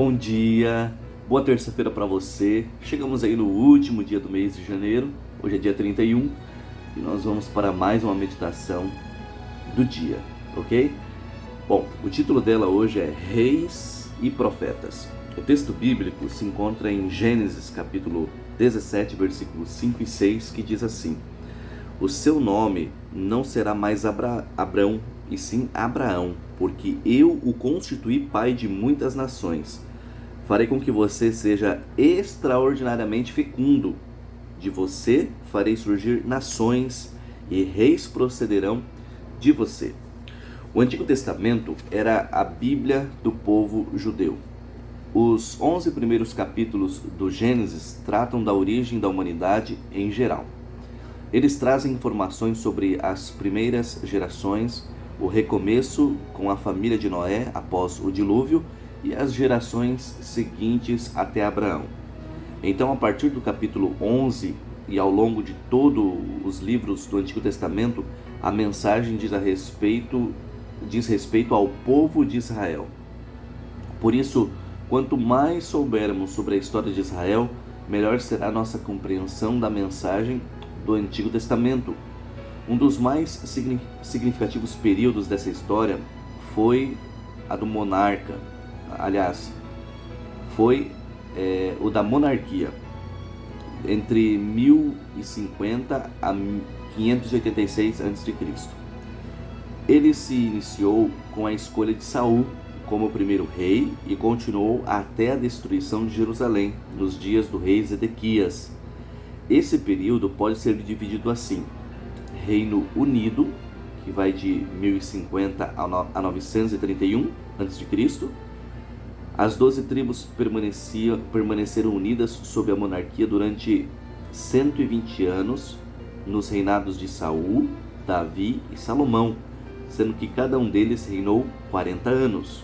Bom dia, boa terça-feira para você. Chegamos aí no último dia do mês de janeiro, hoje é dia 31 e nós vamos para mais uma meditação do dia, ok? Bom, o título dela hoje é Reis e Profetas. O texto bíblico se encontra em Gênesis capítulo 17, versículos 5 e 6, que diz assim: O seu nome não será mais Abrão, e sim Abraão, porque eu o constituí pai de muitas nações. Farei com que você seja extraordinariamente fecundo. De você farei surgir nações, e reis procederão de você. O Antigo Testamento era a Bíblia do povo judeu. Os 11 primeiros capítulos do Gênesis tratam da origem da humanidade em geral. Eles trazem informações sobre as primeiras gerações, o recomeço com a família de Noé após o dilúvio e as gerações seguintes até Abraão. Então, a partir do capítulo 11 e ao longo de todos os livros do Antigo Testamento, a mensagem diz respeito ao povo de Israel. Por isso, quanto mais soubermos sobre a história de Israel, melhor será a nossa compreensão da mensagem do Antigo Testamento. Um dos mais significativos períodos dessa história foi a do monarca. Aliás, foi o da monarquia, entre 1050 a 586 a.C. Ele se iniciou com a escolha de Saul como o primeiro rei e continuou até a destruição de Jerusalém, nos dias do rei Zedequias. Esse período pode ser dividido assim: Reino Unido, que vai de 1050 a 931 a.C., as 12 tribos permaneceram unidas sob a monarquia durante 120 anos, nos reinados de Saul, Davi e Salomão, sendo que cada um deles reinou 40 anos.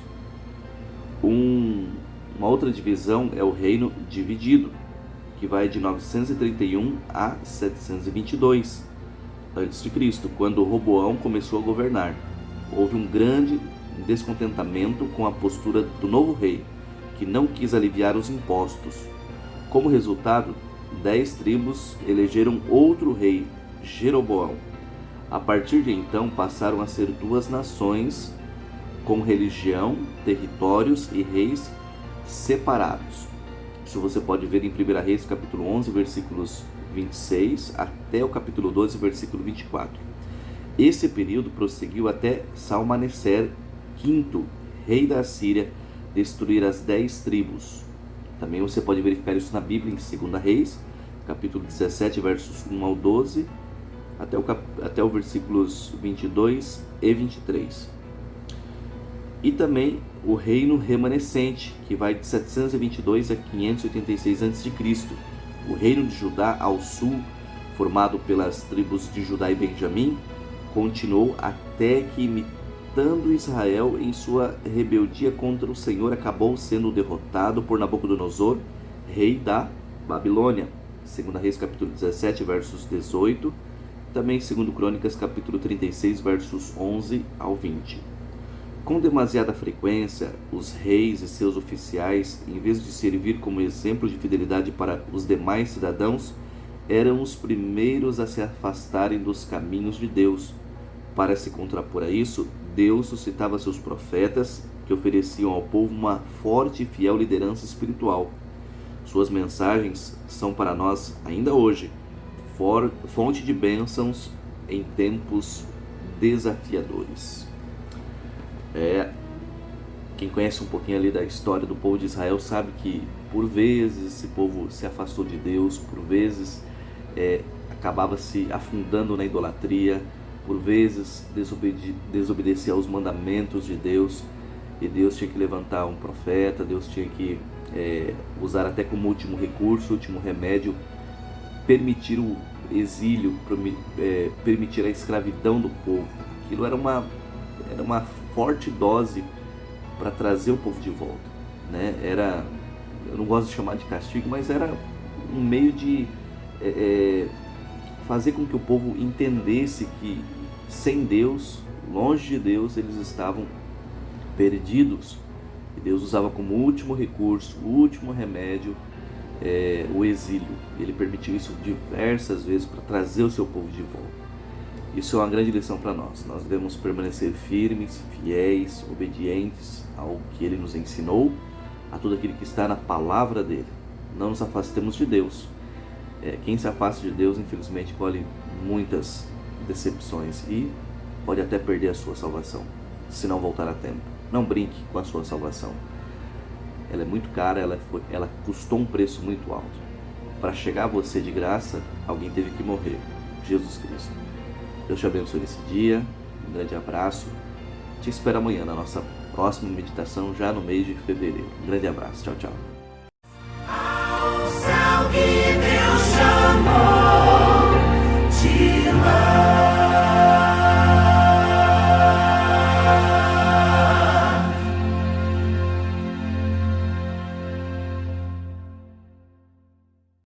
Uma outra divisão é o Reino Dividido, que vai de 931 a 722 a.C., quando Roboão começou a governar. Houve um grande descontentamento com a postura do novo rei, que não quis aliviar os impostos. Como resultado, 10 tribos elegeram outro rei, Jeroboão. A partir de então passaram a ser duas nações com religião, territórios e reis separados. Isso você pode ver em 1 Reis capítulo 11, versículos 26 até o capítulo 12, versículo 24. Esse período prosseguiu até Salmaneser V, rei da Assíria, destruir as 10 tribos. Também você pode verificar isso na Bíblia em 2 Reis, capítulo 17, versos 1 ao 12, até o versículos 22 e 23. E também o reino remanescente, que vai de 722 a 586 a.C. O reino de Judá ao sul, formado pelas tribos de Judá e Benjamim, continuou até que, imitando Israel em sua rebeldia contra o Senhor, acabou sendo derrotado por Nabucodonosor, rei da Babilônia. 2 Reis capítulo 17, versos 18, também 2 Crônicas capítulo 36, versos 11 ao 20. Com demasiada frequência, os reis e seus oficiais, em vez de servir como exemplo de fidelidade para os demais cidadãos, eram os primeiros a se afastarem dos caminhos de Deus. Para se contrapor a isso, Deus suscitava seus profetas, que ofereciam ao povo uma forte e fiel liderança espiritual. Suas mensagens são para nós, ainda hoje, fonte de bênçãos em tempos desafiadores. Quem conhece um pouquinho ali da história do povo de Israel sabe que, por vezes, esse povo se afastou de Deus, por vezes acabava se afundando na idolatria, por vezes desobedecia aos mandamentos de Deus, e Deus tinha que levantar um profeta, Deus tinha que usar até como último recurso, último remédio, permitir o exílio, permitir a escravidão do povo. Aquilo era uma forte dose para trazer o povo de volta, né? Eu não gosto de chamar de castigo, mas era um meio de fazer com que o povo entendesse que sem Deus, longe de Deus, eles estavam perdidos. E Deus usava como último recurso, o último remédio, o exílio. Ele permitiu isso diversas vezes para trazer o seu povo de volta. Isso é uma grande lição para nós. Nós devemos permanecer firmes, fiéis, obedientes ao que Ele nos ensinou, a tudo aquilo que está na palavra dEle. Não nos afastemos de Deus. Quem se afasta de Deus, infelizmente, colhe muitas decepções e pode até perder a sua salvação, se não voltar a tempo. Não brinque com a sua salvação. Ela é muito cara, ela custou um preço muito alto. Para chegar a você de graça, alguém teve que morrer, Jesus Cristo. Deus te abençoe nesse dia, um grande abraço. Te espero amanhã na nossa próxima meditação, já no mês de fevereiro. Um grande abraço, tchau, tchau. Ao céu que Deus chamou.